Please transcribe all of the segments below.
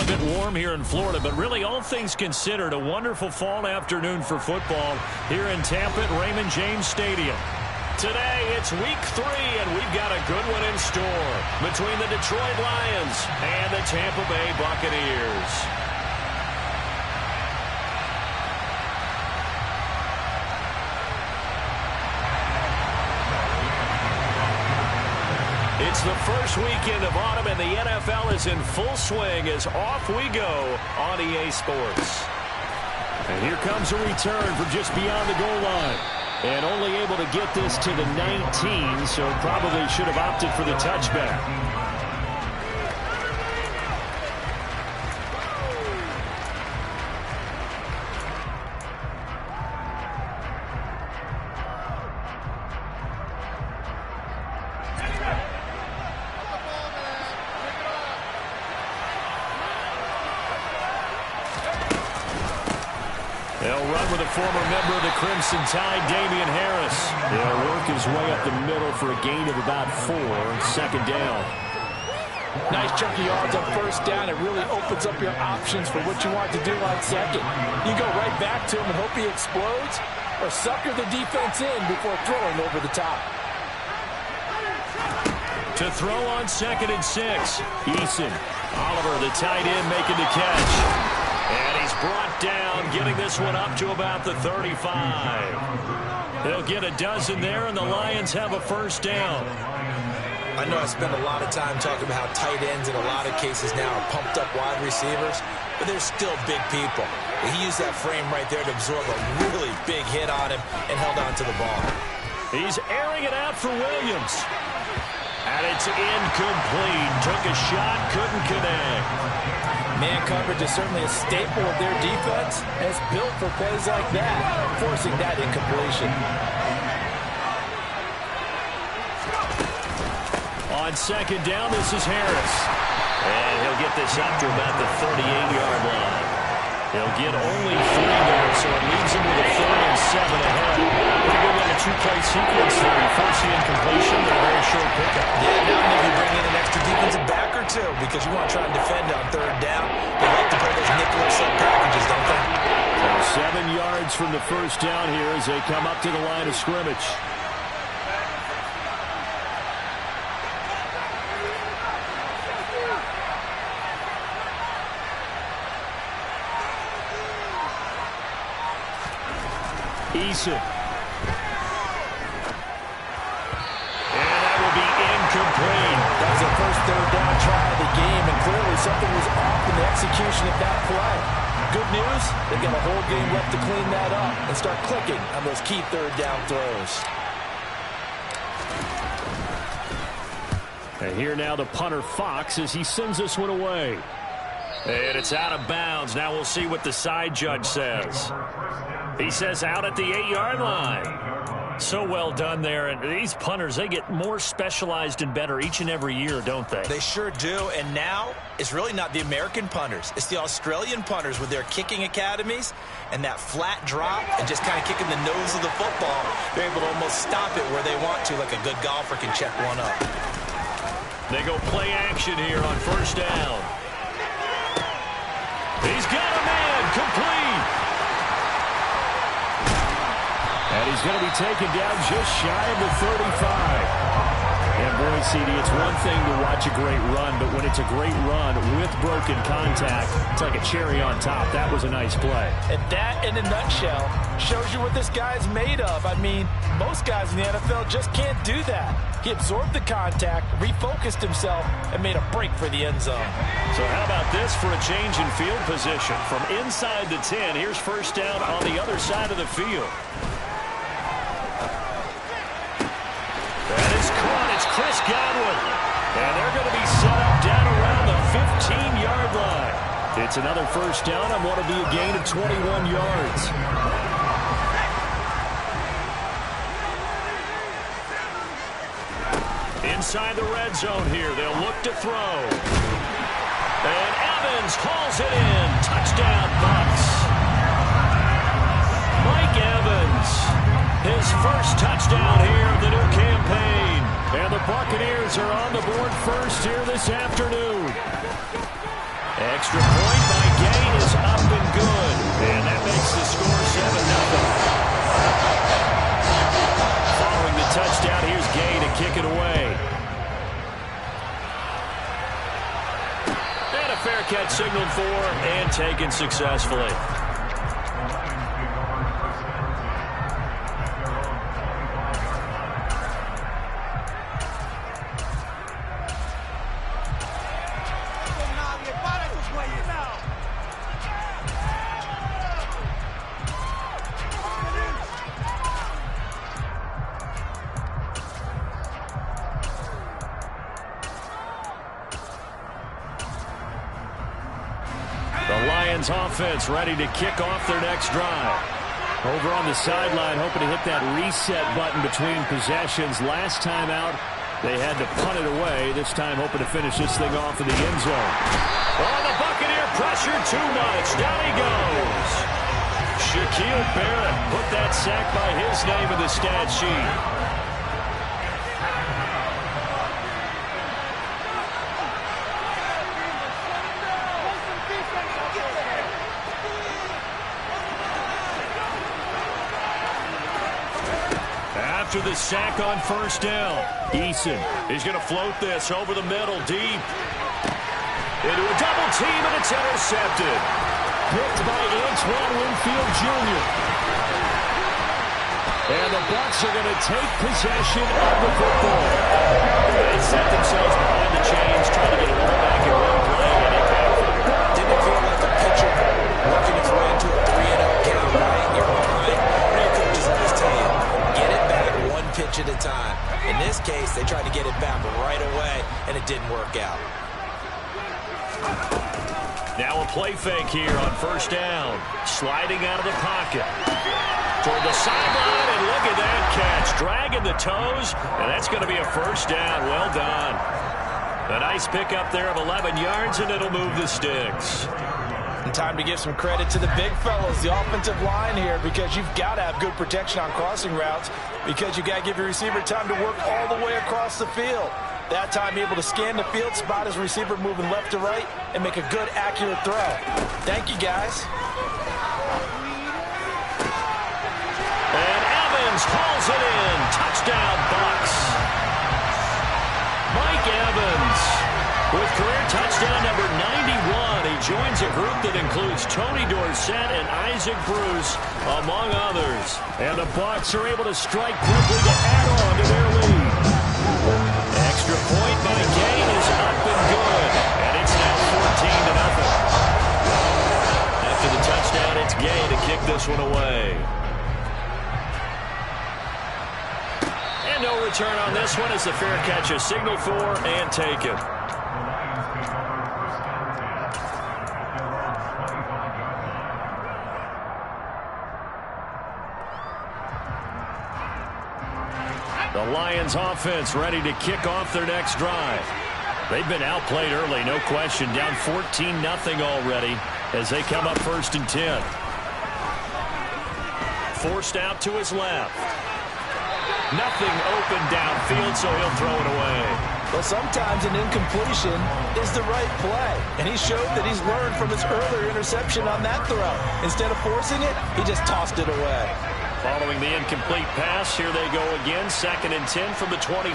bit warm here in Florida, but really, all things considered, a wonderful fall afternoon for football here in Tampa at Raymond James Stadium. Today, it's week 3, and we've got a good one in store between the Detroit Lions and the Tampa Bay Buccaneers. It's the first weekend of autumn, and the NFL is in full swing as off we go on EA Sports. And here comes a return from just beyond the goal line. And only able to get this to the 19, so probably should have opted for the touchback. They'll run with a former member of the Crimson Tide, Damian Harris. He'll work his way up the middle for a gain of about 4, second down. Nice chunky yards on first down. It really opens up your options for what you want to do on second. You go right back to him and hope he explodes, or sucker the defense in before throwing over the top. To throw on 2nd and 6. Eason. Oliver, the tight end, making the catch. And he's brought down, getting this one up to about the 35. They'll get a dozen there, and the Lions have a first down. I know I spend a lot of time talking about how tight ends in a lot of cases now are pumped up wide receivers, but they're still big people. He used that frame right there to absorb a really big hit on him and held on to the ball. He's airing it out for Williams. And it's incomplete. Took a shot, couldn't connect. Man coverage is certainly a staple of their defense, and it's built for plays like that, forcing that incompletion. On second down, this is Harris. And he'll get this up to about the 38-yard line. He'll get only 3 there, so it leaves him with a 3rd and 7 ahead. Pretty good on a 2-play sequence there. You first the incompletion, but a very short pickup. Yeah, now maybe bring in an extra defensive back or two, because you want to try and defend on 3rd down. They like to play those nickel and sub packages, don't they? So 7 yards from the first down here as they come up to the line of scrimmage. Eason. And that will be incomplete. That was the first 3rd down try of the game, and clearly something was off in the execution of that play. Good news, they've got a whole game left to clean that up and start clicking on those key 3rd down throws. And here now the punter Fox as he sends this one away. And it's out of bounds. Now we'll see what the side judge says. He says out at the 8-yard line. So well done there. And these punters, they get more specialized and better each and every year, don't they? They sure do. And now it's really not the American punters. It's the Australian punters with their kicking academies and that flat drop and just kind of kicking the nose of the football. They're able to almost stop it where they want to, like a good golfer can check one up. They go play action here on first down. He's got a man, complete. And he's going to be taken down just shy of the 35. And boy, CD, it's one thing to watch a great run, but when it's a great run with broken contact, it's like a cherry on top. That was a nice play. And that, in a nutshell, shows you what this guy's made of. I mean, most guys in the NFL just can't do that. He absorbed the contact, refocused himself, and made a break for the end zone. So how about this for a change in field position? From inside the 10, here's first down on the other side of the field. That is caught. It's Chris Godwin. And they're going to be set up down around the 15-yard line. It's another first down on what will be a gain of 21 yards. Inside the red zone here. They'll look to throw. And Evans hauls it in. Touchdown, Bucs. Mike Evans. His first touchdown here of the new campaign. And the Buccaneers are on the board first here this afternoon. And Extra point by Gain is up and good. And that makes the score 7-0. Following the touchdown, here's Gain to kick it away. And a fair catch signaled for and taken successfully. Offense ready to kick off their next drive. Over on the sideline, hoping to hit that reset button between possessions. Last time out, they had to punt it away. This time, hoping to finish this thing off in the end zone. Oh, the Buccaneer pressure too much. Down he goes. Shaquille Barrett put that sack by his name in the stat sheet. After the sack on first down, Eason is going to float this over the middle, deep. Into a double team, and it's intercepted. Picked by Antoine Winfield Jr. And the Bucs are going to take possession of the football. They set themselves behind the chains, trying to get a ball back in one play, and it happened. Didn't it feel like a pitcher working its way into a 3-0 count, right? You're behind. Your coaches always tell you, get it back one pitch at a time. In this case, they tried to get it back right away, and it didn't work out. Now a play fake here on first down. Sliding out of the pocket. Toward the sideline, and look at that catch. Dragging the toes, and that's going to be a first down. Well done. A nice pickup there of 11 yards, and it'll move the sticks. And time to give some credit to the big fellas, the offensive line here, because you've got to have good protection on crossing routes, because you got to give your receiver time to work all the way across the field. That time, able to scan the field, spot his receiver moving left to right, and make a good, accurate throw. Thank you, guys. And Evans hauls it in. Touchdown, Bucs. Mike Evans with career touchdown number 91. He joins a group that includes Tony Dorsett and Isaac Bruce, among others. And the Bucs are able to strike quickly to add on to their lead. Extra point by Gain is up and good. And it's now 14-0. After the touchdown, it's Gain to kick this one away. And no return on this one as the fair catch is signaled for and taken. The Lions offense ready to kick off their next drive. They've been outplayed early, no question. Down 14-0 already as they come up 1st and 10. Forced out to his left. Nothing open downfield, so he'll throw it away. Well, sometimes an incompletion is the right play. And he showed that he's learned from his earlier interception on that throw. Instead of forcing it, he just tossed it away. Following the incomplete pass, here they go again. 2nd and 10 from the 25.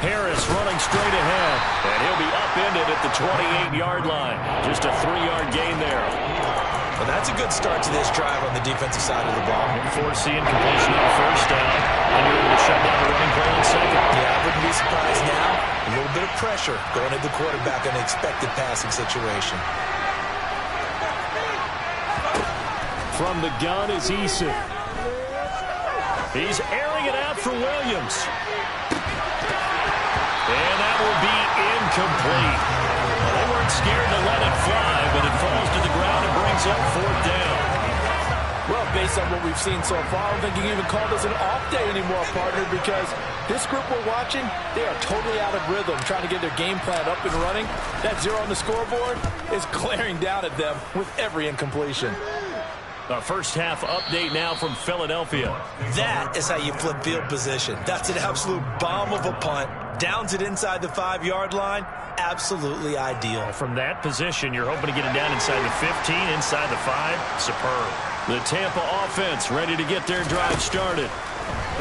Harris running straight ahead. And he'll be upended at the 28-yard line. Just a 3-yard gain there. Well, that's a good start to this drive on the defensive side of the ball. Forcing completion on first down. And you're able to shut down the running play on second. Yeah, I wouldn't be surprised now. A little bit of pressure going at the quarterback in an expected passing situation. From the gun is Eason. He's airing it out for Williams. And that will be incomplete. Well, they weren't scared to let it fly, but it falls to the ground and brings up 4th down. Well, based on what we've seen so far, I don't think you can even call this an off day anymore, partner, because this group we're watching, they are totally out of rhythm, trying to get their game plan up and running. That 0 on the scoreboard is glaring down at them with every incompletion. A first half update now from Philadelphia. That is how you flip field position. That's an absolute bomb of a punt. Downs it inside the 5-yard line. Absolutely ideal. From that position, you're hoping to get it down inside the 15, inside the 5. Superb. The Tampa offense ready to get their drive started.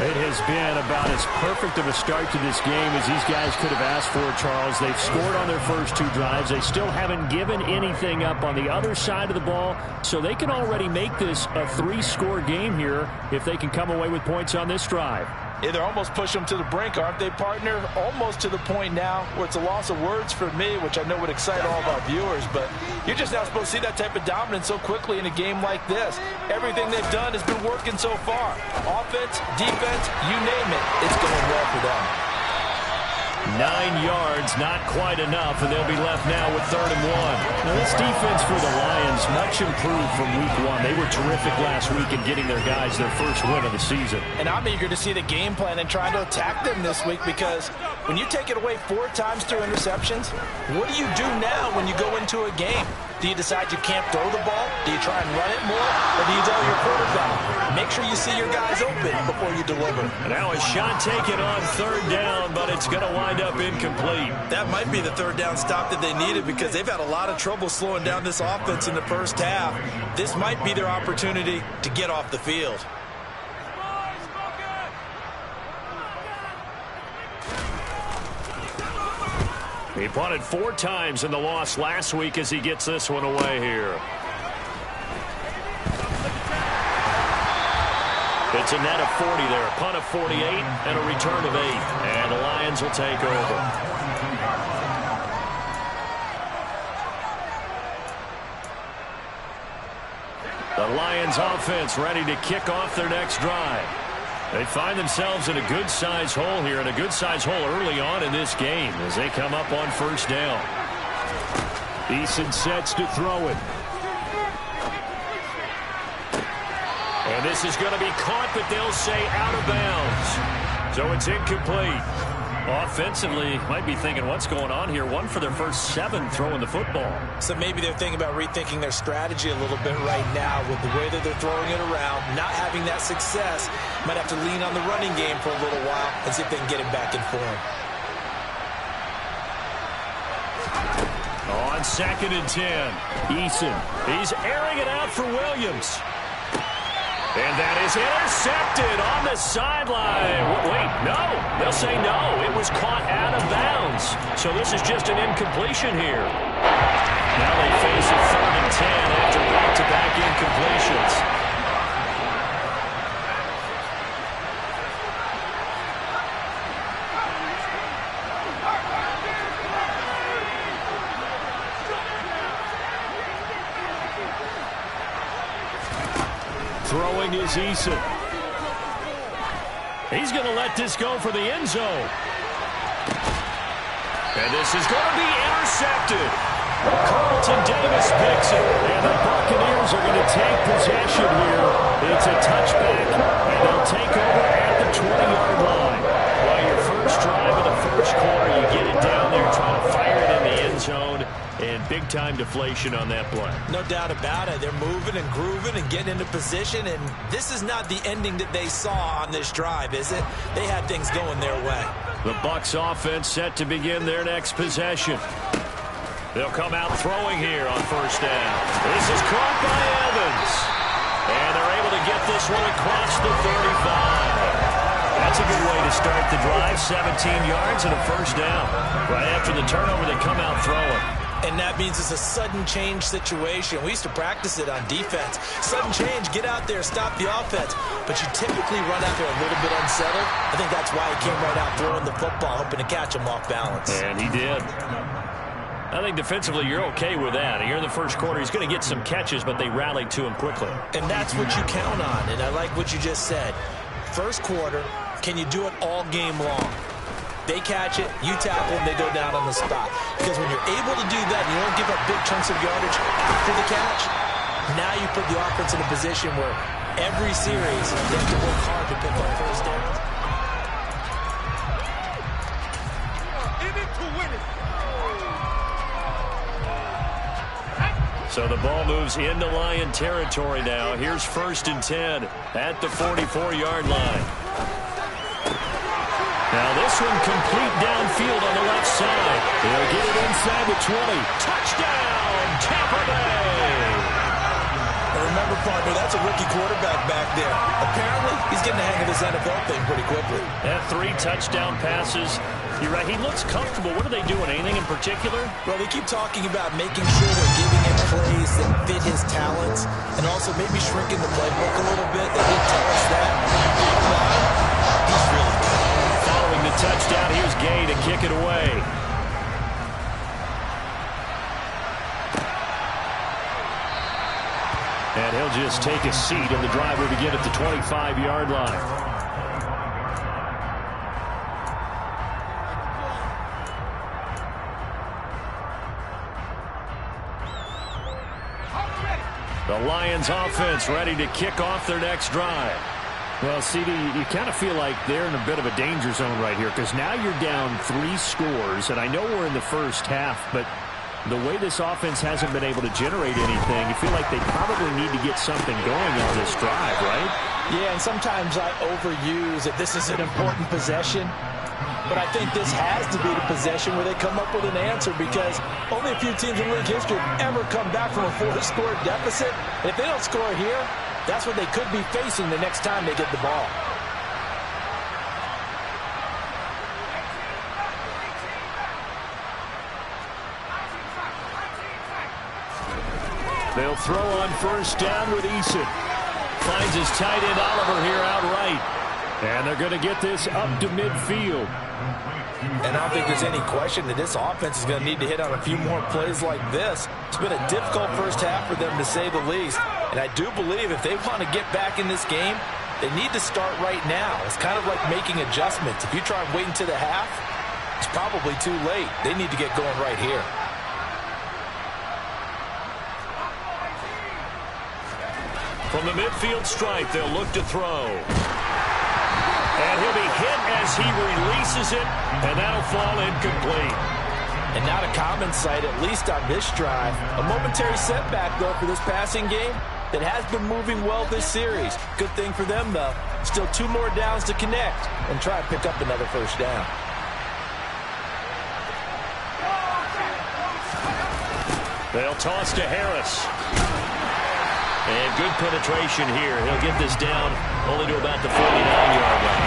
It has been about as perfect of a start to this game as these guys could have asked for, Charles. They've scored on their first 2 drives. They still haven't given anything up on the other side of the ball, so they can already make this a 3-score game here if they can come away with points on this drive. Yeah, they're almost pushing them to the brink, aren't they, partner? Almost to the point now where it's a loss of words for me, which I know would excite all of our viewers, but you're just not supposed to see that type of dominance so quickly in a game like this. Everything they've done has been working so far. Offense, defense, you name it, it's going well for them. 9 yards, not quite enough, and they'll be left now with 3rd and 1. Now, this defense for the Lions, much improved from week 1. They were terrific last week in getting their guys their first win of the season. And I'm eager to see the game plan and trying to attack them this week, because when you take it away 4 times through interceptions, what do you do now when you go into a game? Do you decide you can't throw the ball? Do you try and run it more? Or do you tell your quarterback, make sure you see your guys open before you deliver? Now a shot taken on 3rd down, but it's going to wind up incomplete. That might be the 3rd down stop that they needed, because they've had a lot of trouble slowing down this offense in the first half. This might be their opportunity to get off the field. He punted 4 times in the loss last week as he gets this one away here. It's a net of 40 there, a punt of 48 and a return of 8. And the Lions will take over. The Lions offense ready to kick off their next drive. They find themselves in a good-sized hole here, and a good-sized hole early on in this game as they come up on 1st down. Eason sets to throw it. And this is going to be caught, but they'll say out of bounds. So it's incomplete. Offensively, might be thinking, what's going on here? 1 for their first 7 throwing the football. So maybe they're thinking about rethinking their strategy a little bit right now with the way that they're throwing it around, not having that success. Might have to lean on the running game for a little while and see if they can get it back in form. On 2nd and 10, Eason. He's airing it out for Williams. And that is intercepted on the sideline. Wait, no. They'll say no. It was caught out of bounds. So this is just an incompletion here. Now they face a 3rd and 10 after back-to-back incompletions. Throwing is Eason. He's going to let this go for the end zone. And this is going to be intercepted. Carlton Davis picks it. And the Buccaneers are going to take possession here. It's a touchback, and they'll take over at the 20-yard line. Well, your first drive of the first quarter, you get it down there, trying to fire it in the end zone. And big-time deflation on that play. No doubt about it. They're moving and grooving and getting into position, and this is not the ending that they saw on this drive, is it? They had things going their way. The Bucs offense set to begin their next possession. They'll come out throwing here on 1st down. This is caught by Evans. And they're able to get this one across the 35. That's a good way to start the drive. 17 yards and a 1st down. Right after the turnover, they come out throwing. And that means it's a sudden change situation. We used to practice it on defense. Sudden change, get out there, stop the offense. But you typically run out there a little bit unsettled. I think that's why he came right out throwing the football, hoping to catch him off balance. And he did. I think defensively you're okay with that. Here in the first quarter, he's going to get some catches, but they rallied to him quickly. And that's what you count on, and I like what you just said. First quarter, can you do it all game long? They catch it, you tackle them, they go down on the spot. Because when you're able to do that, and you don't give up big chunks of yardage after the catch, now you put the offense in a position where every series they have to work hard to pick up 1st downs. So the ball moves into Lion territory now. Here's 1st and 10 at the 44-yard line. Now this one complete downfield on the left side. They'll get it inside the 20. Touchdown, Tampa Bay! Remember, partner, that's a rookie quarterback back there. Apparently, he's getting the hang of this NFL thing pretty quickly. That 3 touchdown passes. You're right, he looks comfortable. What are they doing? Anything in particular? Well, they keep talking about making sure they're giving him plays that fit his talents and also maybe shrinking the playbook a little bit. They did tell us that. He's really good. Following the touchdown, here's Gay to kick it away. And he'll just take a seat, and the driver begin at the 25-yard line. The Lions offense ready to kick off their next drive. Well, CD, you kind of feel like they're in a bit of a danger zone right here because now you're down 3 scores, and I know we're in the first half, but the way this offense hasn't been able to generate anything, you feel like they probably need to get something going on this drive, right? Yeah, and sometimes I overuse that this is an important possession. But I think this has to be the possession where they come up with an answer because only a few teams in league history have ever come back from a 4-score deficit. And if they don't score here, that's what they could be facing the next time they get the ball. They'll throw on 1st down with Eason. Finds his tight end Oliver here outright. And they're going to get this up to midfield. And I don't think there's any question that this offense is going to need to hit on a few more plays like this. It's been a difficult first half for them, to say the least. And I do believe if they want to get back in this game, they need to start right now. It's kind of like making adjustments. If you try and wait until the half, it's probably too late. They need to get going right here. From the midfield stripe, they'll look to throw. And he'll be hit as he releases it, and that'll fall incomplete. And not a common sight, at least on this drive. A momentary setback, though, for this passing game that has been moving well this series. Good thing for them, though. Still 2 more downs to connect and try and pick up another 1st down. They'll toss to Harris. And good penetration here. He'll get this down only to about the 49-yard line.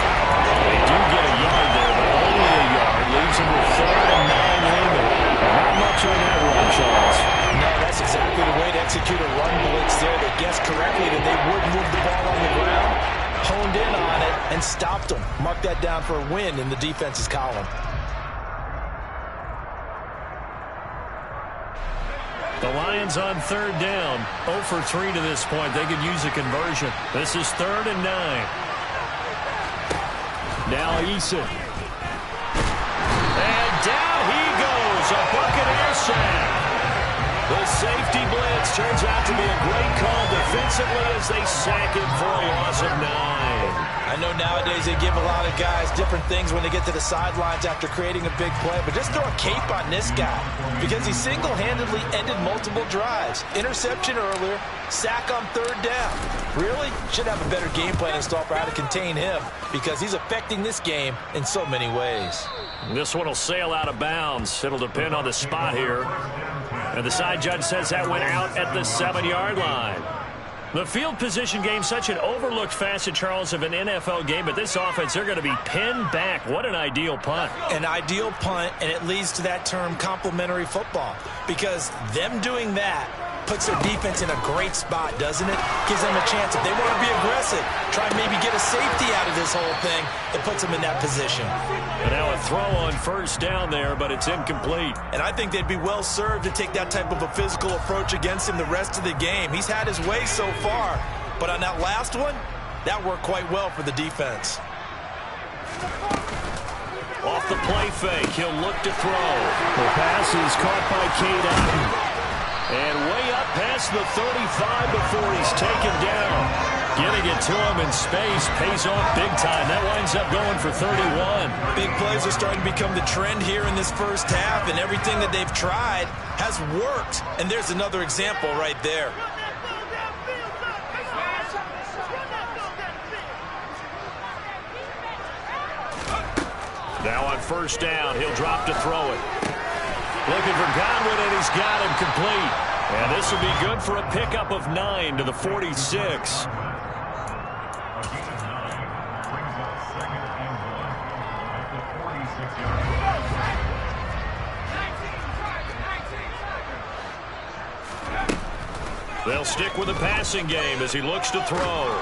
They do get a yard there, but only a yard. Leaves him with 3rd and 9 remaining. Not much on that run, Charles. No, that's exactly the way to execute a run blitz there. They guessed correctly that they would move the ball on the ground, honed in on it, and stopped them. Mark that down for a win in the defense's column. The Lions on 3rd down. 0 for 3 to this point. They could use a conversion. This is 3rd and 9. Now Eason. And down he goes. A Buccaneer sack. The safety blitz turns out to be a great call defensively as they sack him for a loss of 9. I know nowadays they give a lot of guys different things when they get to the sidelines after creating a big play, but just throw a cape on this guy because he single-handedly ended multiple drives. Interception earlier, sack on 3rd down. Really? Should have a better game plan installed for how to contain him because he's affecting this game in so many ways. This one will sail out of bounds. It'll depend on the spot here. And the side judge says that went out at the 7-yard line. The field position game, such an overlooked facet, Charles, of an NFL game, but this offense, they're going to be pinned back. What an ideal punt. An ideal punt, and it leads to that term complementary football because them doing that puts their defense in a great spot, doesn't it? Gives them a chance. If they want to be aggressive, try and maybe get a safety out of this whole thing, it puts them in that position. And now a throw on 1st down there, but it's incomplete. And I think they'd be well served to take that type of a physical approach against him the rest of the game. He's had his way so far, but on that last one, that worked quite well for the defense. Off the play fake, he'll look to throw. The pass is caught by Cade Otton. And way up past the 35 before he's taken down. Getting it to him in space pays off big time. That winds up going for 31. Big plays are starting to become the trend here in this first half, and everything that they've tried has worked. And there's another example right there. Now on first down, he'll drop to throw it. Looking for Godwin, and he's got him complete. And this will be good for a pickup of 9 to the 46. They'll stick with the passing game as he looks to throw.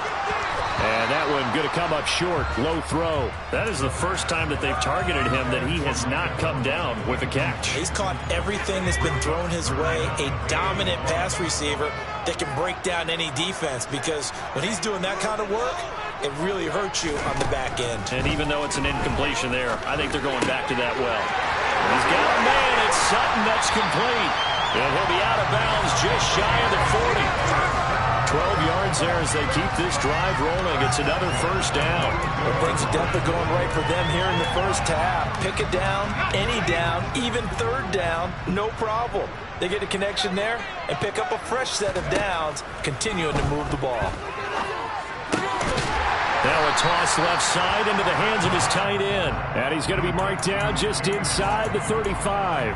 And that one going to come up short. Low throw. That is the first time that they've targeted him that he has not come down with a catch. He's caught everything that's been thrown his way. A dominant pass receiver that can break down any defense, because when he's doing that kind of work, it really hurts you on the back end. And even though it's an incompletion there, I think they're going back to that well. He's got a man. It's Sutton. That's complete. And he'll be out of bounds just shy of the 40. 12 yards there as they keep this drive rolling. It's another first down. Well, things are definitely going right for them here in the first half. Pick a down, any down, even third down, no problem. They get a connection there and pick up a fresh set of downs, continuing to move the ball. Now a toss left side into the hands of his tight end. And he's going to be marked down just inside the 35.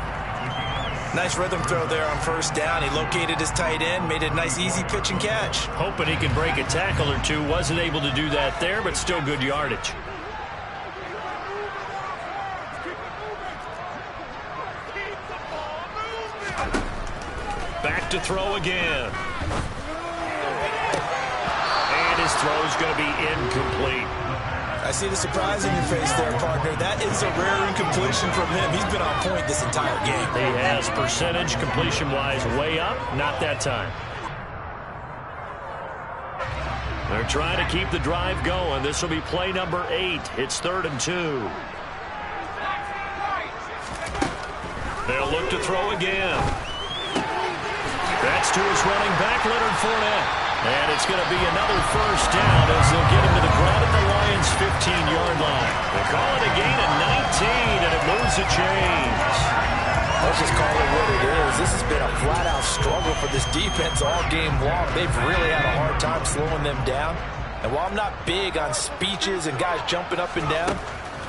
Nice rhythm throw there on first down. He located his tight end, made a nice easy pitch and catch. Hoping he can break a tackle or two. Wasn't able to do that there, but still good yardage. Back to throw again. And his throw's going to be incomplete. I see the surprise in your face there, partner. That is a rare incompletion from him. He's been on point this entire game. He has, percentage completion-wise way up. Not that time. They're trying to keep the drive going. This will be play number 8. It's 3rd and 2. They'll look to throw again. That's to his running back, Leonard Fournette. And it's going to be another first down as they'll get him to the ground at the Lions' 15-yard line. They call it a gain of 19, and it moves the chains. Let's just call it what it is. This has been a flat-out struggle for this defense all game long. They've really had a hard time slowing them down. And while I'm not big on speeches and guys jumping up and down,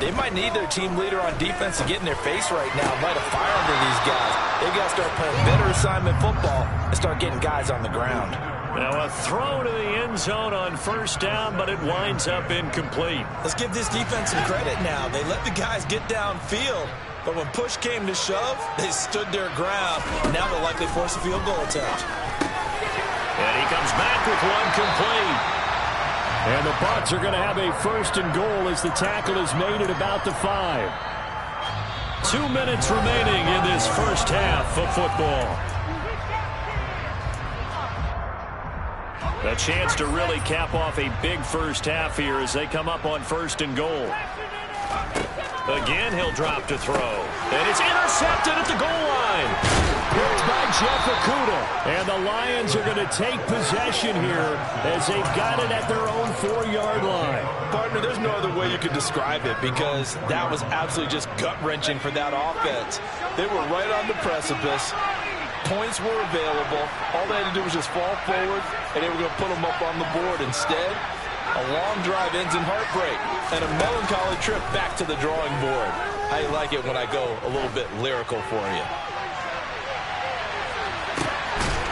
they might need their team leader on defense to get in their face right now, light a fire under these guys. They've got to start playing better assignment football and start getting guys on the ground. Now a throw to the end zone on first down, but it winds up incomplete. Let's give this defense some credit now. They let the guys get downfield, but when push came to shove, they stood their ground. Now they'll likely force a field goal attempt. And he comes back with one complete. And the Bucs are going to have a 1st and goal as the tackle is made at about the 5. 2 minutes remaining in this first half of football. A chance to really cap off a big first half here as they come up on 1st and goal. Again, he'll drop to throw. And it's intercepted at the goal line. Picked by Jeff Okudah. And the Lions are going to take possession here as they've got it at their own 4-yard line. Partner, there's no other way you could describe it, because that was absolutely just gut-wrenching for that offense. They were right on the precipice. Points were available. All they had to do was just fall forward, and they were going to put them up on the board. Instead, a long drive ends in heartbreak and a melancholy trip back to the drawing board. I like it when I go a little bit lyrical for you.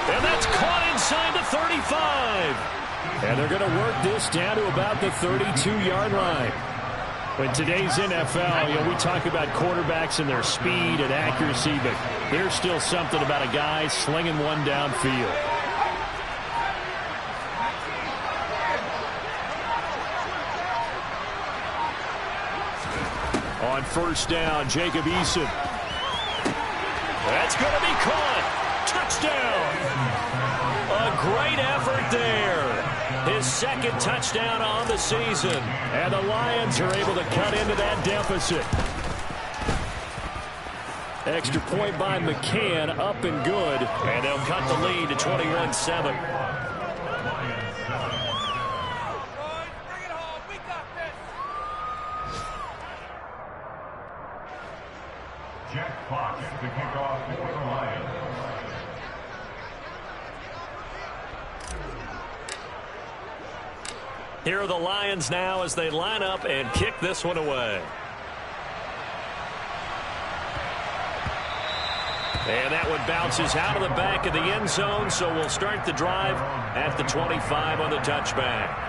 And that's caught inside the 35. And they're going to work this down to about the 32-yard line. In today's NFL, we talk about quarterbacks and their speed and accuracy, but there's still something about a guy slinging one downfield. On first down, Jacob Eason. That's going to be caught. Touchdown. A great effort there. His 2nd touchdown on the season. And the Lions are able to cut into that deficit. Extra point by McCann, up and good. And they'll cut the lead to 21-7. To kick off for the Lions. Here are the Lions now as they line up and kick this one away. And that one bounces out of the back of the end zone, so we'll start the drive at the 25 on the touchback.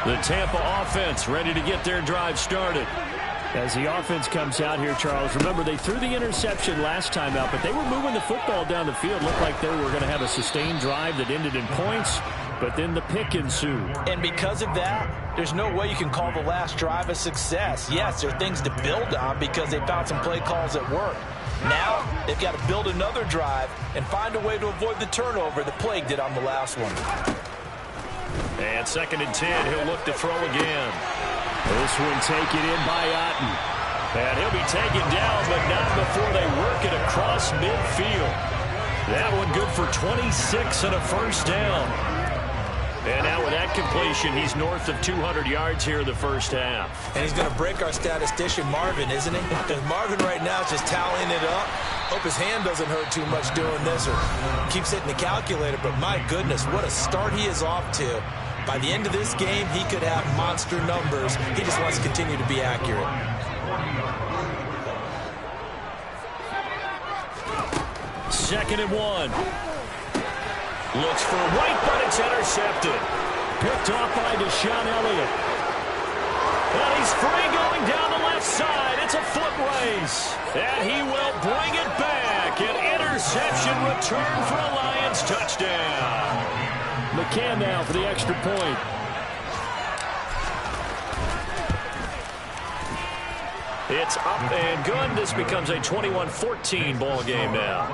The Tampa offense ready to get their drive started. As the offense comes out here, Charles, remember they threw the interception last time out, but they were moving the football down the field. Looked like they were going to have a sustained drive that ended in points, but then the pick ensued. And because of that, there's no way you can call the last drive a success. Yes, there are things to build on because they found some play calls that work. Now they've got to build another drive and find a way to avoid the turnover that plagued it on the last one. And 2nd and 10, he'll look to throw again. This one taken in by Otten. And he'll be taken down, but not before they work it across midfield. That one good for 26 and a first down. And now with that completion, he's north of 200 yards here in the first half. And he's going to break our statistician, Marvin, isn't he? Because Marvin right now is just tallying it up. Hope his hand doesn't hurt too much doing this or keeps hitting the calculator. But my goodness, what a start he is off to. By the end of this game, he could have monster numbers. He just wants to continue to be accurate. Second and 1. Looks for White, but it's intercepted. Picked off by Deshaun Elliott. And he's free going down the left side. It's a foot race. And he will bring it back. An interception return for a Lions touchdown. McCann now for the extra point. It's up and good. This becomes a 21-14 ball game now.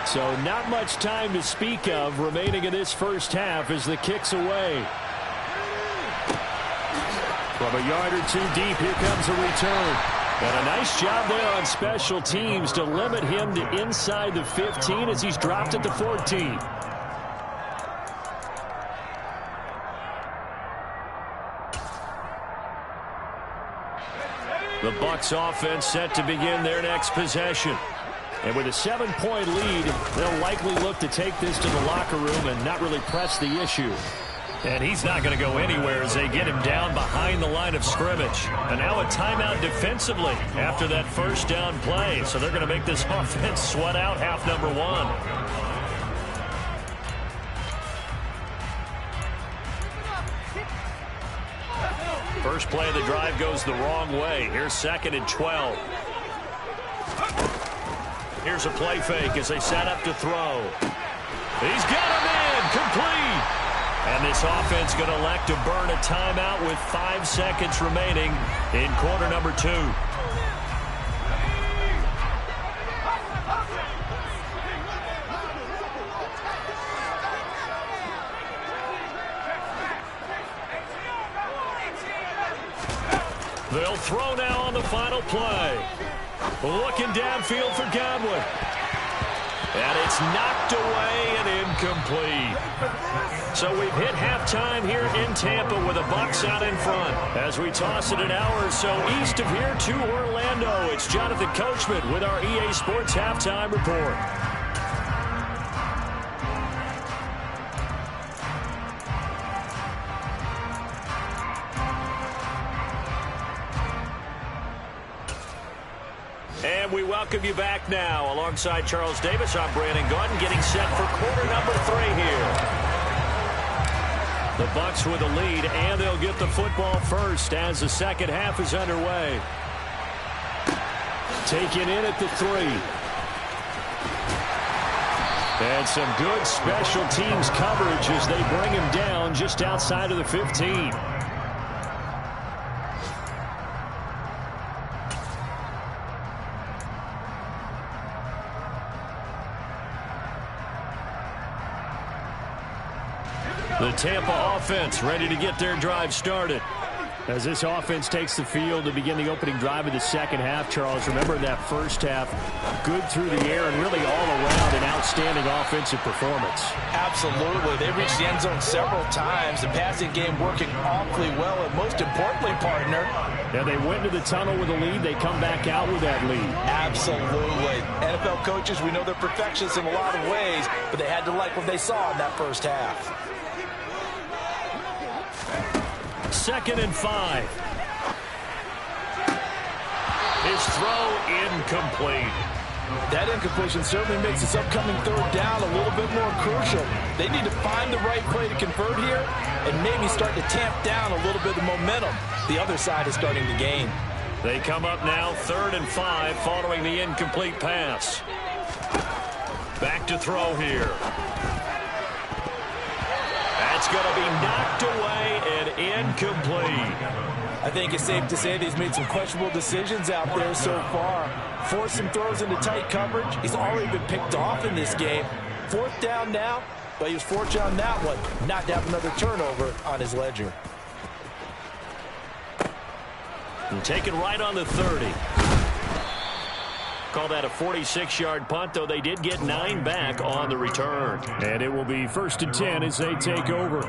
So not much time to speak of remaining in this first half as the kick's away. From a yard or two deep, here comes a return. And a nice job there on special teams to limit him to inside the 15 as he's dropped at the 14. The Bucs offense set to begin their next possession. And with a 7-point lead, they'll likely look to take this to the locker room and not really press the issue. And he's not going to go anywhere as they get him down behind the line of scrimmage. And now a timeout defensively after that first down play. So they're going to make this offense sweat out half number 1. First play of the drive goes the wrong way. Here's 2nd and 12. Here's a play fake as they set up to throw. He's got him in, complete. And this offense going to elect to burn a timeout with 5 seconds remaining in quarter number 2. They'll throw now on the final play. Looking downfield for Godwin. And it's knocked away and incomplete. So we've hit halftime here in Tampa with the Bucs out in front. As we toss it an hour or so east of here to Orlando, it's Jonathan Coachman with our EA Sports Halftime Report. And we welcome you back now. Alongside Charles Davis, I'm Brandon Gordon, getting set for quarter number 3 here. The Bucs with a lead, and they'll get the football first as the second half is underway. Taken in at the 3. And some good special teams coverage as they bring him down just outside of the 15. The Tampa offense ready to get their drive started. As this offense takes the field to begin the opening drive of the second half, Charles, remember that first half, good through the air and really all around an outstanding offensive performance. Absolutely. They reached the end zone several times. The passing game working awfully well, and most importantly, partner. Yeah, they went to the tunnel with a lead. They come back out with that lead. Absolutely. NFL coaches, we know they're perfectionists in a lot of ways, but they had to like what they saw in that first half. 2nd and 5. His throw incomplete. That incompletion certainly makes this upcoming third down a little bit more crucial. They need to find the right play to convert here and maybe start to tamp down a little bit of momentum. The other side is starting to gain. They come up now 3rd and 5 following the incomplete pass. Back to throw here. That's going to be knocked away and incomplete. I think it's safe to say that he's made some questionable decisions out there so far. Forced some throws into tight coverage. He's already been picked off in this game. 4th down now, but he was fortunate on that one. Not to have another turnover on his ledger. And taken right on the 30. Call that a 46-yard punt, though they did get 9 back on the return. And it will be 1st and 10 as they take over.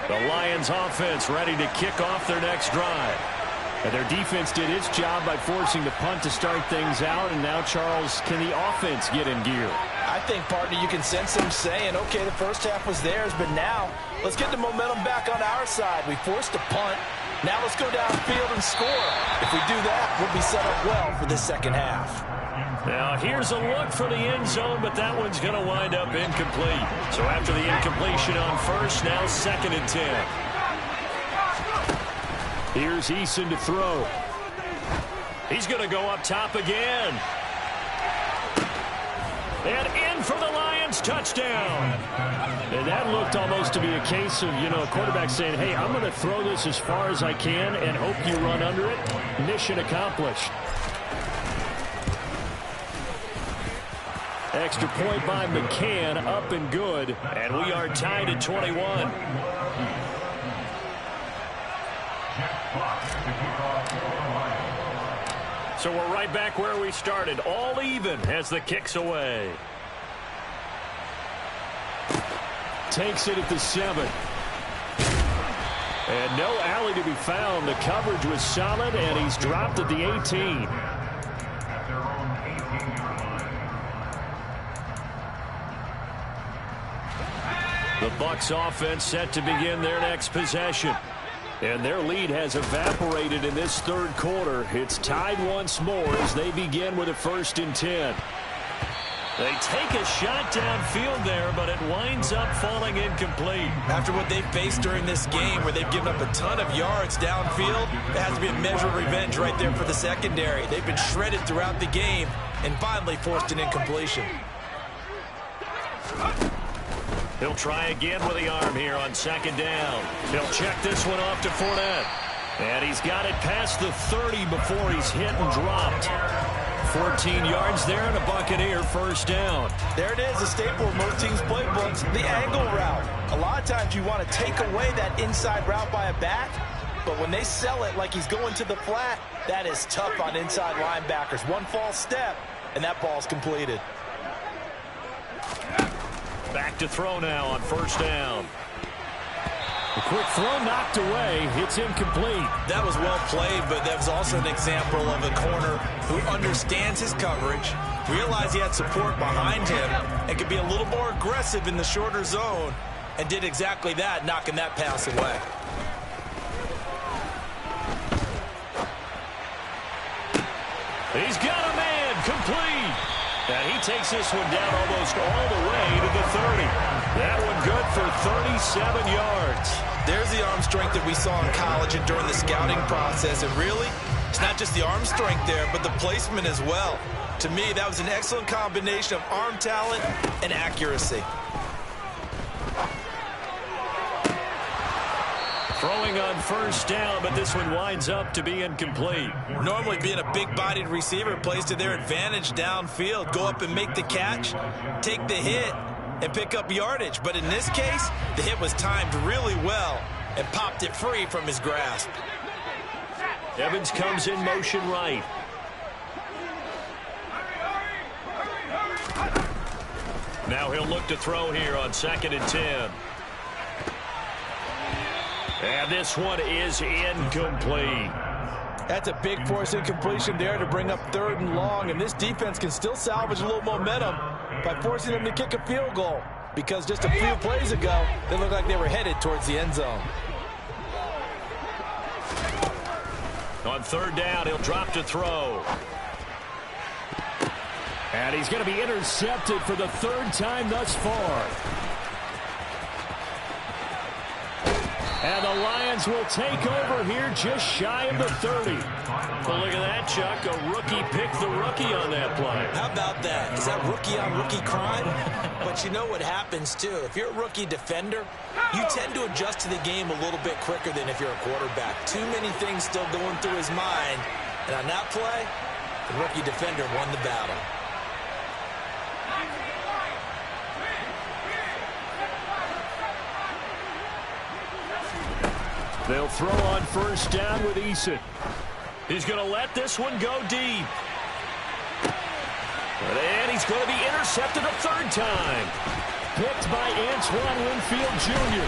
The Lions offense ready to kick off their next drive. And their defense did its job by forcing the punt to start things out. And now, Charles, can the offense get in gear? I think, partner, you can sense them saying, okay, the first half was theirs, but now let's get the momentum back on our side. We forced a punt. Now let's go downfield and score. If we do that, we'll be set up well for this second half. Now, here's a look for the end zone, but that one's going to wind up incomplete. So after the incompletion on first, now 2nd and 10. Here's Eason to throw. He's going to go up top again. And in for the Lions, touchdown. And that looked almost to be a case of, a quarterback saying, hey, I'm going to throw this as far as I can and hope you run under it. Mission accomplished. Extra point by McCann, up and good. And we are tied at 21. So we're right back where we started, all even as the kick's away. Takes it at the 7. And no alley to be found. The coverage was solid, and he's dropped at the 18. The Bucs offense set to begin their next possession. And their lead has evaporated in this third quarter. It's tied once more as they begin with a 1st and 10. They take a shot downfield there, but it winds up falling incomplete. After what they've faced during this game, where they've given up a ton of yards downfield, there has to be a measure of revenge right there for the secondary. They've been shredded throughout the game and finally forced an incompletion. He'll try again with the arm here on 2nd down. He'll check this one off to Fournette. And he's got it past the 30 before he's hit and dropped. 14 yards there and a Buccaneer 1st down. There it is, a staple of most teams' playbooks, the angle route. A lot of times you want to take away that inside route by a back, but when they sell it like he's going to the flat, that is tough on inside linebackers. One false step, and that ball's completed. Back to throw now on 1st down. A quick throw knocked away. It's incomplete. That was well played, but that was also an example of a corner who understands his coverage, realized he had support behind him, and could be a little more aggressive in the shorter zone, and did exactly that, knocking that pass away. He's got a man, complete. takes this one down almost all the way to the 30. That one good for 37 yards. There's the arm strength that we saw in college and during the scouting process. And really, it's not just the arm strength there, but the placement as well. To me, that was an excellent combination of arm talent and accuracy. Throwing on first down, but this one winds up to be incomplete. Normally, being a big-bodied receiver plays to their advantage downfield. Go up and make the catch, take the hit, and pick up yardage. But in this case, the hit was timed really well and popped it free from his grasp. Evans comes in motion right. Now he'll look to throw here on 2nd and 10. And this one is incomplete. That's a big force incompletion there to bring up 3rd and long, and this defense can still salvage a little momentum by forcing them to kick a field goal, because just a few plays ago, they looked like they were headed towards the end zone. On 3rd down, he'll drop to throw. And he's going to be intercepted for the 3rd time thus far. And the Lions will take over here just shy of the 30. Well, look at that, Chuck. A rookie picked the rookie on that play. How about that? Is that rookie-on-rookie crime? But you know what happens, too. If you're a rookie defender, you tend to adjust to the game a little bit quicker than if you're a quarterback. Too many things still going through his mind. And on that play, the rookie defender won the battle. They'll throw on first down with Eason. He's going to let this one go deep. And he's going to be intercepted a 3rd time. Picked by Antoine Winfield Jr.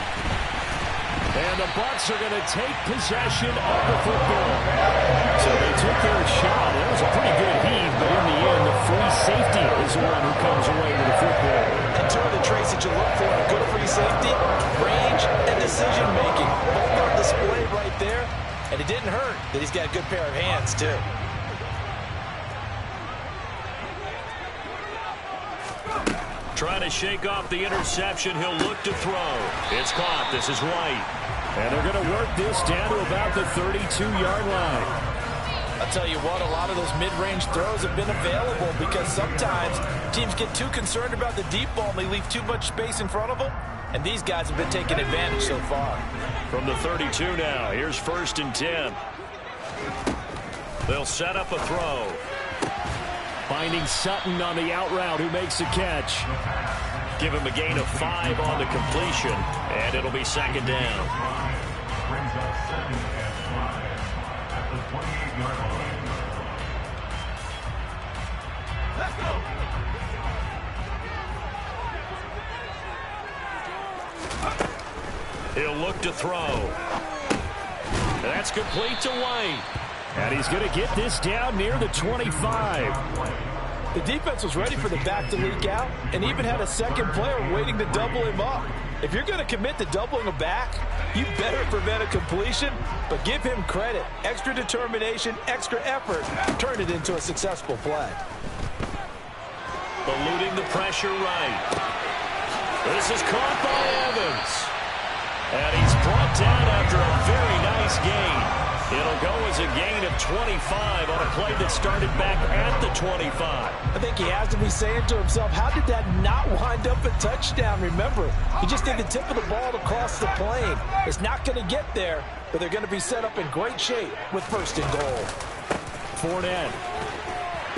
And the Bucs are going to take possession of the football. So they took their shot. That was a pretty good heave, but in the end, the free safety is the one who comes away with the football. And two of the traits that you look for in a good free safety, range and decision-making. Both on display right there, and it didn't hurt that he's got a good pair of hands, too. Trying to shake off the interception, he'll look to throw. It's caught. This is White. And they're going to work this down to about the 32-yard line. I'll tell you what, a lot of those mid-range throws have been available because sometimes teams get too concerned about the deep ball and they leave too much space in front of them. And these guys have been taking advantage so far. From the 32 now, here's 1st and 10. They'll set up a throw. Finding Sutton on the out route, who makes the catch. Give him a gain of 5 on the completion, and it'll be 2nd down. Brings up 2nd and 5 at the 28-yard line. Let's go. He'll look to throw. That's complete to White. And he's going to get this down near the 25. The defense was ready for the back to leak out and even had a second player waiting to double him up. If you're going to commit to doubling a back, you better prevent a completion, but give him credit. Extra determination, extra effort, turn it into a successful play. Eluding the pressure right. This is caught by Evans. And he's brought down after a very nice gain. It'll go as a gain of 25 on a play that started back at the 25. I think he has to be saying to himself, how did that not wind up a touchdown? Remember, he just did the tip of the ball across the plane. It's not going to get there, but they're going to be set up in great shape with 1st and goal. Fournette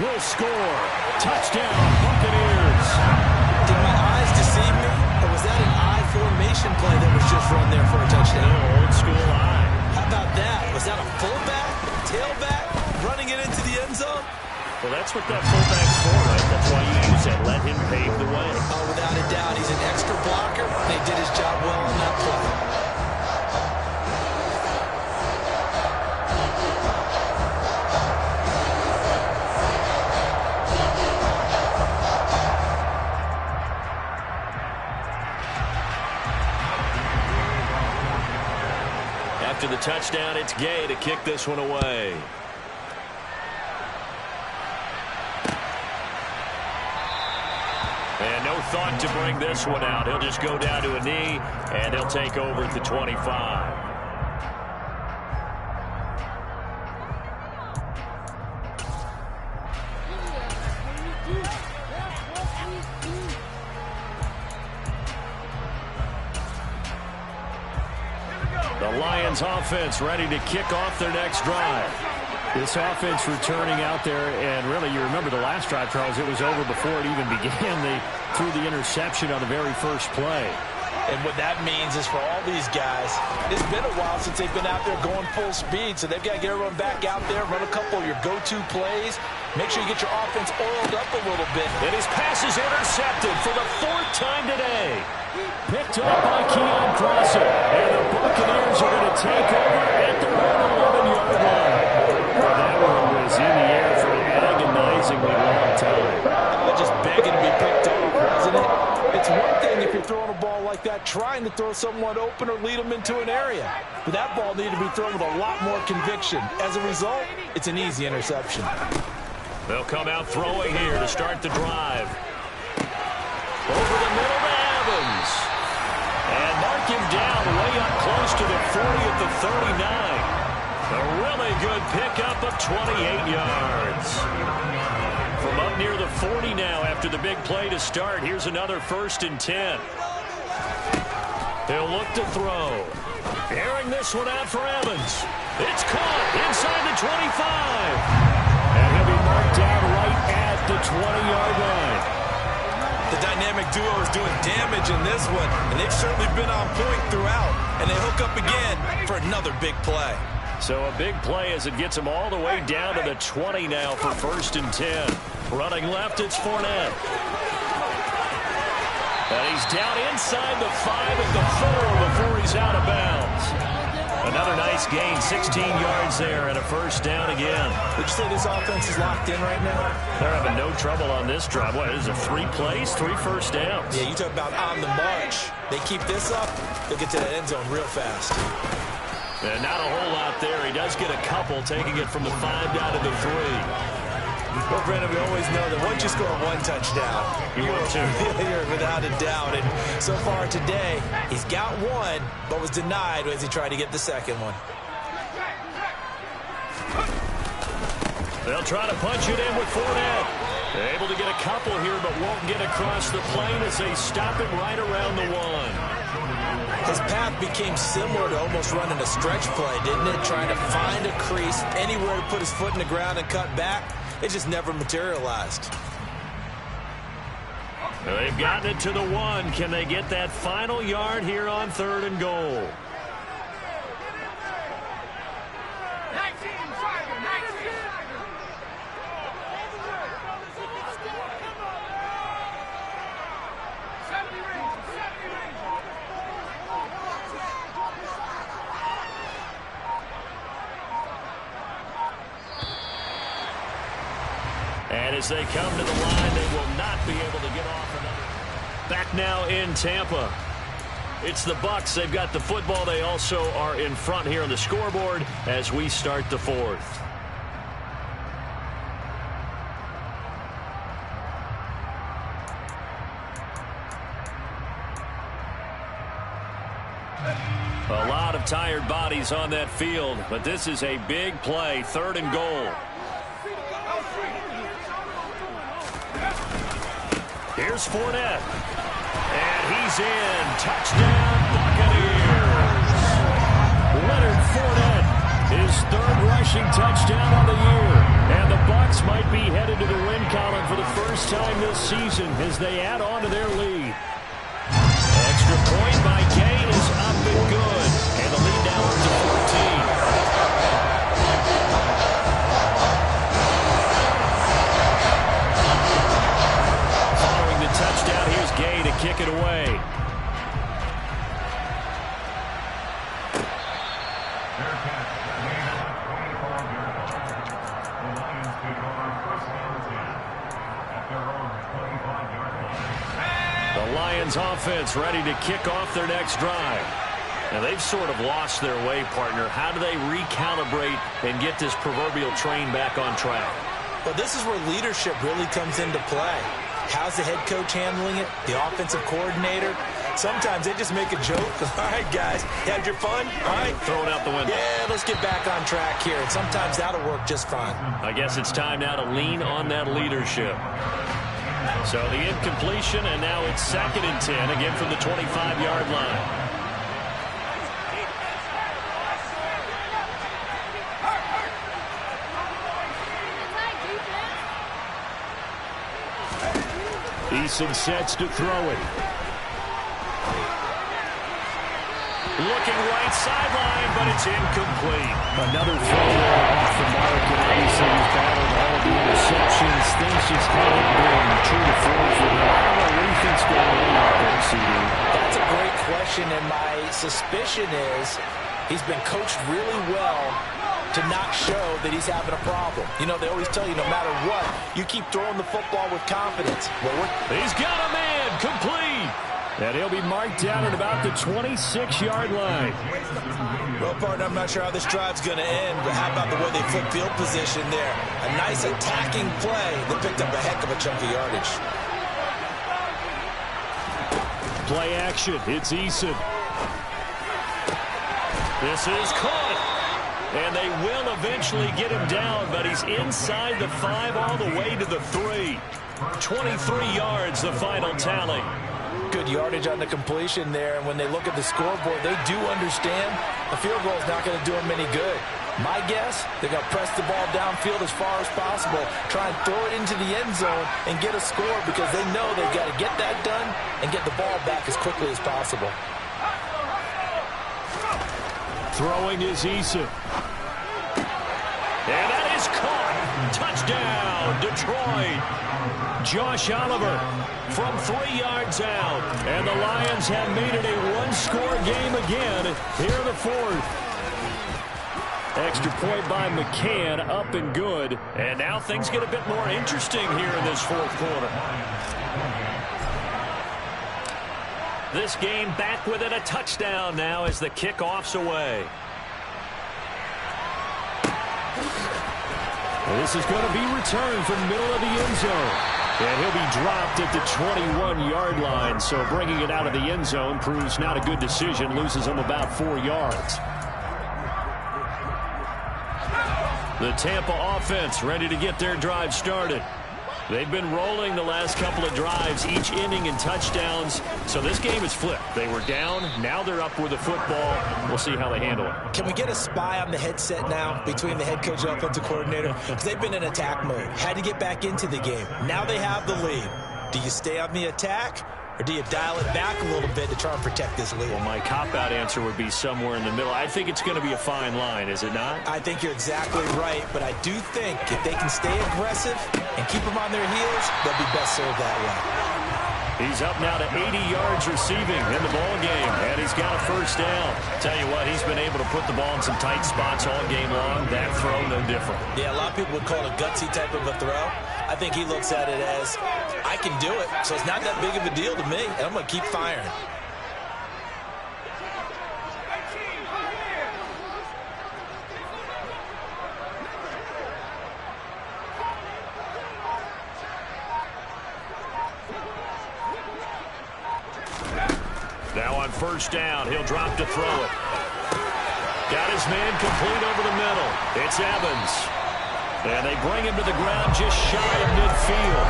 will score. Touchdown, Buccaneers. Did my eyes deceive me, or was that an I formation play that was just run there for a touchdown? No, old school I. How about that? Was that a fullback, tailback, running it into the end zone? Well, that's what that fullback's for, right? That's why you use that. Let him pave the way. Oh, without a doubt. He's an extra blocker. They did his job well on that play. After the touchdown, it's Gay to kick this one away. thought to bring this one out. He'll just go down to a knee, and he'll take over at the 25. The Lions offense ready to kick off their next drive. This offense returning out there, and really, you remember the last drive, Charles, it was over before it even began. They threw the interception on the very first play. And what that means is for all these guys, it's been a while since they've been out there going full speed, so they've got to get everyone back out there, run a couple of your go-to plays, make sure you get your offense oiled up a little bit. And his pass is intercepted for the 4th time today. Picked up by Keon Crossett, and the Buccaneers are going to take over at their own 11-yard line. Well, that one was in the air for an agonizingly long time. Just begging to be picked off, wasn't it? It's one thing if you're throwing a ball like that, trying to throw someone open or lead them into an area. But that ball needed to be thrown with a lot more conviction. As a result, it's an easy interception. They'll come out throwing here to start the drive. Over the middle to Evans. And mark him down way up close to the 40 at the 39. A really good pickup of 28 yards. From up near the 40 now after the big play to start. Here's another 1st and 10. He'll look to throw. Airing this one out for Evans. It's caught inside the 25. And he'll be marked down right at the 20-yard line. The dynamic duo is doing damage in this one, and they've certainly been on point throughout. And they hook up again for another big play. So a big play as it gets him all the way down to the 20 now for 1st and 10. Running left, it's Fournette. And he's down inside the 5 at the 4 before he's out of bounds. Another nice gain, 16 yards there, and a 1st down again. Would you say this offense is locked in right now? They're having no trouble on this drive. What is it, 3 plays, 3 first downs? Yeah, you talk about on the march. They keep this up, they'll get to that end zone real fast. And not a whole lot there. He does get a couple, taking it from the 5 down to the 3. Well, Brandon, we always know that once you score 1 touchdown, you're failure without a doubt. And so far today, he's got 1, but was denied as he tried to get the 2nd one. They'll try to punch it in with Fournette. They're able to get a couple here, but won't get across the plane as they stop it right around the 1. His path became similar to almost running a stretch play, didn't it? Trying to find a crease, anywhere to put his foot in the ground and cut back. It just never materialized. They've gotten it to the 1. Can they get that final yard here on 3rd and goal? And as they come to the line, they will not be able to get off another. Back now in Tampa. It's the Bucs. They've got the football. They also are in front here on the scoreboard as we start the 4th. A lot of tired bodies on that field, but this is a big play, 3rd and goal. Here's Fournette. And he's in. Touchdown, Buccaneers. Leonard Fournette, his 3rd rushing touchdown on the year. And the Bucs might be headed to the win column for the first time this season as they add on to their lead. Extra point by Kane is up and good. And the lead now up to 14. Touchdown, here's Gay to kick it away. The Lions offense ready to kick off their next drive. Now they've sort of lost their way, partner. How do they recalibrate and get this proverbial train back on track? Well, this is where leadership really comes into play. How's the head coach handling it? The offensive coordinator? Sometimes they just make a joke. All right, guys, had your fun? All right. Throw it out the window. Yeah, let's get back on track here. And sometimes that'll work just fine. I guess it's time now to lean on that leadership. So the incompletion, and now it's 2nd and 10, again from the 25-yard line. Eason sets to throw it. Looking right sideline, but it's incomplete. Another throw there off the mark, and obviously he's battled all of the interceptions. Things just haven't been true to form for him. I don't know what he thinks going on out there, CD. That's a great question, and my suspicion is he's been coached really well to not show that he's having a problem. You know, they always tell you no matter what, you keep throwing the football with confidence. Well, he's got a man, complete. And he'll be marked down at about the 26-yard line. Well, partner, I'm not sure how this drive's going to end, but how about the way they flip field position there? A nice attacking play that picked up a heck of a chunk of yardage. Play action. It's Eason. This is caught. And they will eventually get him down, but he's inside the 5 all the way to the 3. 23 yards, the final tally. Good yardage on the completion there, and when they look at the scoreboard, they do understand a field goal is not going to do them any good. My guess, they're going to press the ball downfield as far as possible, try and throw it into the end zone and get a score because they know they've got to get that done and get the ball back as quickly as possible. Throwing is Eason. And that is caught. Touchdown, Detroit. Josh Oliver from 3 yards out. And the Lions have made it a one-score game again here in the 4th. Extra point by McCann, up and good. And now things get a bit more interesting here in this 4th quarter. This game back within a touchdown now as the kickoff's away. This is going to be returned from the middle of the end zone. And he'll be dropped at the 21-yard line. So bringing it out of the end zone proves not a good decision. Loses him about 4 yards. The Tampa offense ready to get their drive started. They've been rolling the last couple of drives, each inning in touchdowns. So this game is flipped. They were down. Now they're up with the football. We'll see how they handle it. Can we get a spy on the headset now between the head coach and offensive coordinator? Because they've been in attack mode. Had to get back into the game. Now they have the lead. Do you stay on the attack? Or do you dial it back a little bit to try and protect this lead? Well, my cop-out answer would be somewhere in the middle. I think it's going to be a fine line, is it not? I think you're exactly right, but I do think if they can stay aggressive and keep them on their heels, they'll be best served that way. He's up now to 80 yards receiving in the ball game, and he's got a first down. Tell you what, he's been able to put the ball in some tight spots all game long. That throw, no different. Yeah, a lot of people would call it a gutsy type of a throw. I think he looks at it as, I can do it, so it's not that big of a deal to me, and I'm going to keep firing. Now on first down, he'll drop to throw it. Got his man complete over the middle. It's Evans. And they bring him to the ground just shy of midfield.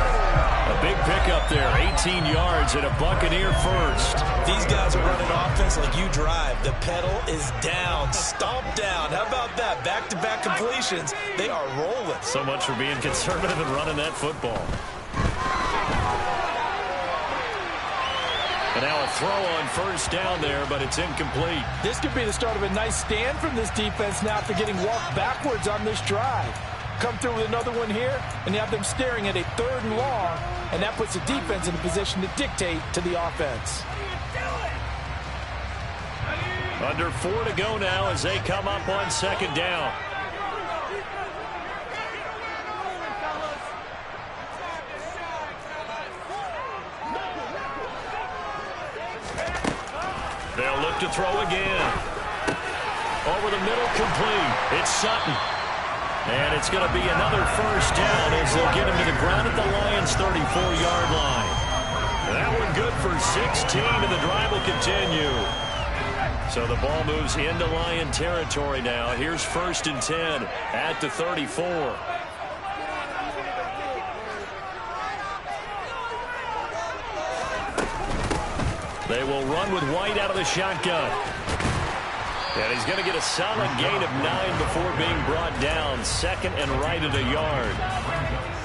A big pickup there, 18 yards and a Buccaneer first. These guys are running offense like you drive. The pedal is down, stomp down. How about that? Back-to-back completions. They are rolling. So much for being conservative and running that football. And now a throw on first down there, but it's incomplete. This could be the start of a nice stand from this defense now after getting walked backwards on this drive. Come through with another one here, and you have them staring at a 3rd and long, and that puts the defense in a position to dictate to the offense. Under 4 to go now as they come up on second down. They'll look to throw again. Over the middle, complete. It's Sutton. And it's going to be another first down as they'll get him to the ground at the Lions' 34-yard line. That one good for 16, and the drive will continue. So the ball moves into Lion territory now. Here's 1st and 10 at the 34. They will run with White out of the shotgun. And he's going to get a solid gain of 9 before being brought down. 2nd and right at a yard.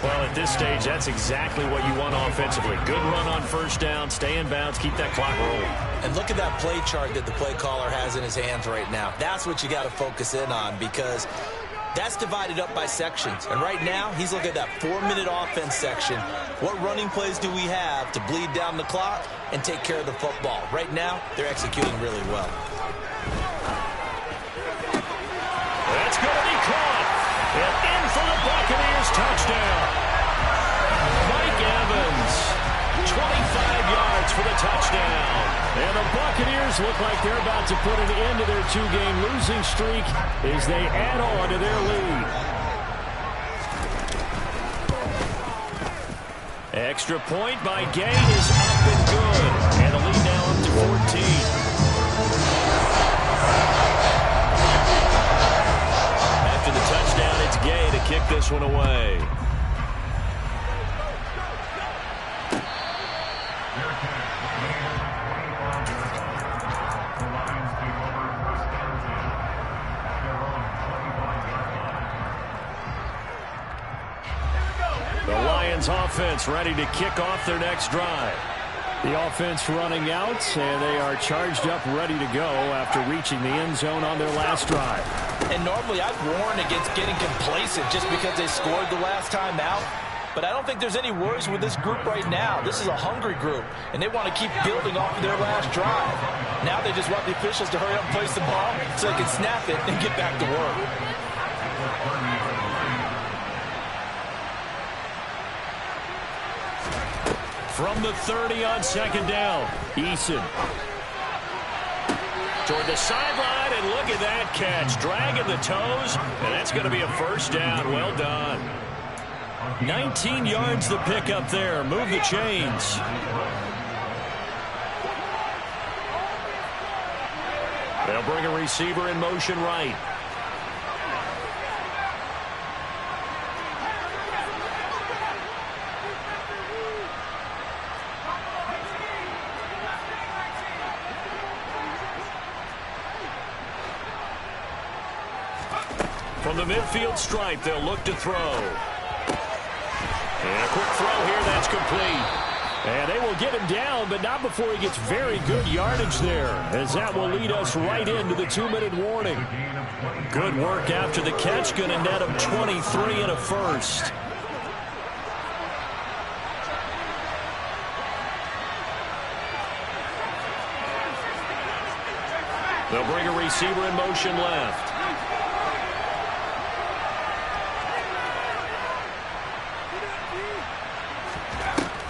Well, at this stage, that's exactly what you want offensively. Good run on 1st down, stay in bounds, keep that clock rolling. And look at that play chart that the play caller has in his hands right now. That's what you got to focus in on, because that's divided up by sections. And right now, he's looking at that 4-minute offense section. What running plays do we have to bleed down the clock and take care of the football? Right now, they're executing really well. That's going to be caught. And in for the Buccaneers touchdown. Mike Evans, 25 yards for the touchdown. And the Buccaneers look like they're about to put an end to their 2-game losing streak as they add on to their lead. Extra point by Gay is up and good. And the lead now up to 14. After the touchdown, it's Gay to kick this one away. The Lions offense ready to kick off their next drive. The offense running out, and they are charged up, ready to go after reaching the end zone on their last drive. And normally I'd warn against getting complacent just because they scored the last time out. But I don't think there's any worries with this group right now. This is a hungry group, and they want to keep building off of their last drive. Now they just want the officials to hurry up and place the ball so they can snap it and get back to work. From the 30 on 2nd down, Eason toward the sideline, and look at that catch. Dragging the toes, and that's going to be a first down. Well done. 19 yards the pick up there. Move the chains. They'll bring a receiver in motion right. From the midfield stripe, they'll look to throw. And a quick throw here, that's complete. And they will get him down, but not before he gets very good yardage there, as that will lead us right into the 2-minute warning. Good work after the catch, going to net him 23 and a first. They'll bring a receiver in motion left.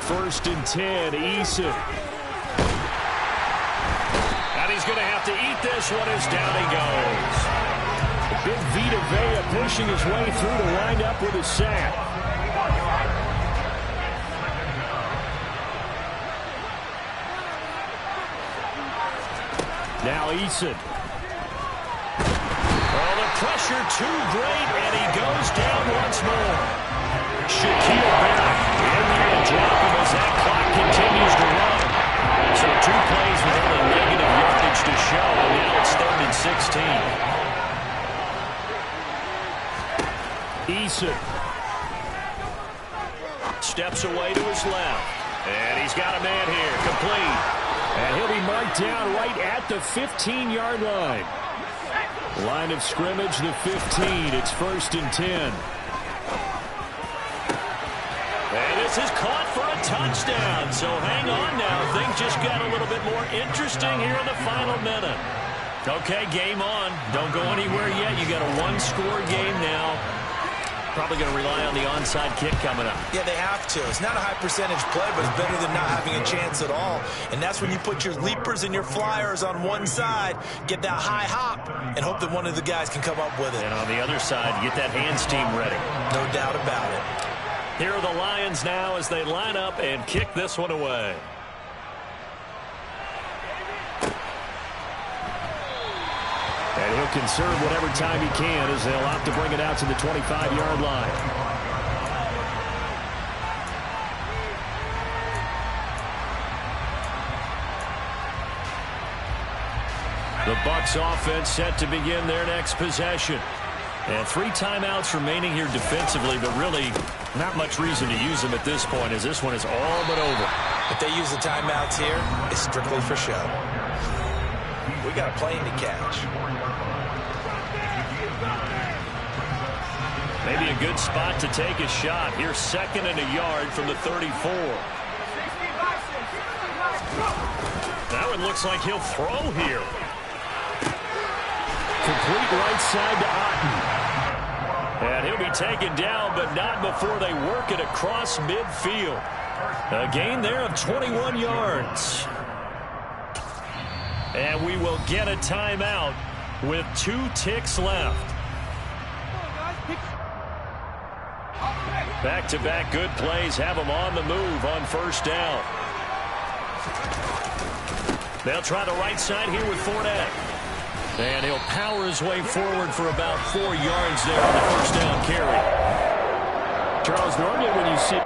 First and 10, Eason. And he's going to have to eat this one as down he goes. Big Vita Vea pushing his way through to wind up with a sack. Now Eason. Oh, the pressure too great, and he goes down once more. Shaquille Barrett in there to drop him as that clock continues to run. So 2 plays with only negative yardage to show, and now it's 3rd and 16. Eason steps away to his left, and he's got a man here, complete. And he'll be marked down right at the 15-yard line. Line of scrimmage, the 15. It's 1st and 10. And this is caught for a touchdown. So hang on now. Things just got a little bit more interesting here in the final minute. Okay, game on. Don't go anywhere yet. You got a 1-score game now. Probably going to rely on the onside kick coming up. Yeah, they have to. It's not a high percentage play, but it's better than not having a chance at all. And that's when you put your leapers and your flyers on one side, get that high hop, and hope that one of the guys can come up with it. And on the other side, get that hands team ready. No doubt about it. Here are the Lions now as they line up and kick this one away. And he'll conserve whatever time he can as they'll opt to bring it out to the 25-yard line. The Bucs offense set to begin their next possession. And 3 timeouts remaining here defensively, but really not much reason to use them at this point as this one is all but over. If they use the timeouts here, it's strictly for show. We got a plane to catch. Maybe a good spot to take a shot. Here's 2nd and a yard from the 34. That one looks like he'll throw here. Complete right side to Otten. And he'll be taken down, but not before they work it across midfield. A gain there of 21 yards. And we will get a timeout with 2 ticks left. Back-to-back good plays have them on the move on 1st down. They'll try the right side here with Fournette. And he'll power his way forward for about 4 yards there on the 1st down carry. Charles, normally when you see